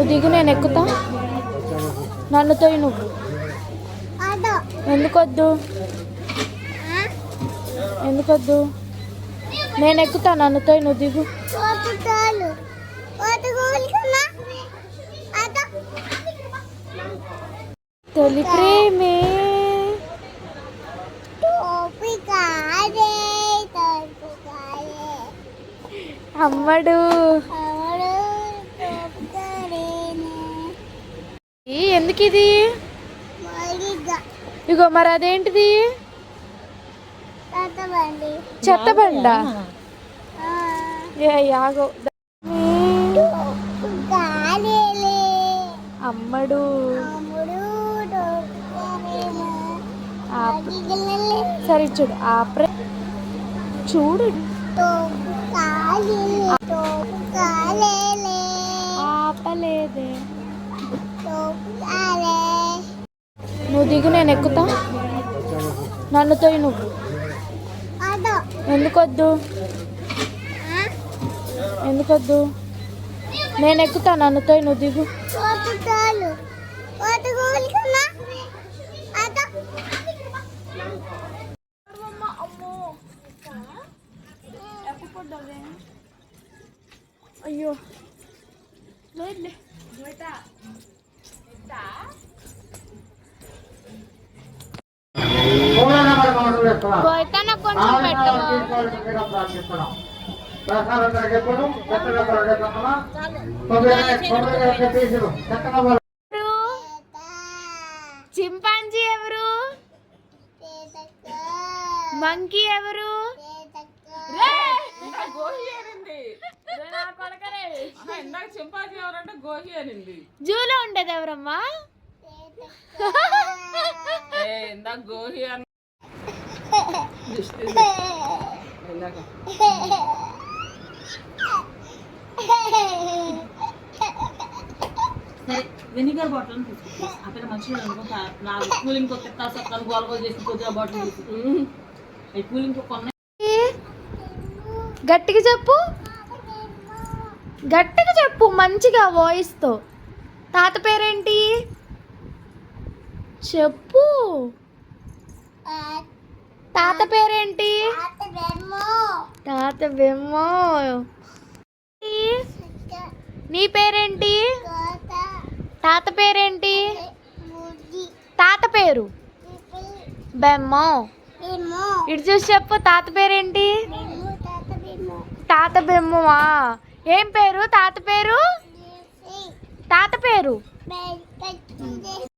నువ్వు దిగు, నేను ఎక్కుతా. నన్ను తోయి నువ్వు. ఎందుకొద్దు? ఎందుకొద్దు? నేను ఎక్కుతా, నన్ను తోయి నువ్వు దిగు. తొలి ప్రేమే అమ్మడు. ఎందుకు ఇది? ఇగో మరి అదేంటిది? చెత్త బండ. యాగో అమ్మడు. సరే చూడు, ఆప్రే చూడు. ఆపలేదే. నువ్వు దిగు, నేను ఎక్కుతా. నన్ను తోయి నువ్వు. ఎందుకొద్దు? ఎందుకొద్దు? నేను ఎక్కుతా, నన్ను తోయి నువ్వు దిగు. అయ్యో కొంచెం చింపాంజీ ఎవరు? మంకీ ఎవరు? జూలో ఉండేది ఎవరమ్మా? గోహి అని వెనిగర్ బాటిల్ అక్కడ మంచిగా అనుకుంటా. నాకు కూలింగ్ సత్తాలు గోల్ చేసి కొద్దిగా బాటిల్ కూలింగ్ కొన్న. గట్టిగా చెప్పు, గట్టిగా చెప్పు మంచిగా వాయిస్తో. తాత పేరేంటి చెప్పు? తాత పేరేంటి? తాత బెమ్మో. నీ పేరేంటి? తాత పేరేంటి? తాత పేరు బెమ్మో. ఇటు చూసి చెప్పు, తాత పేరేంటి? తాత బెమ్మా. ఏం పేరు తాత పేరు? తాత పేరు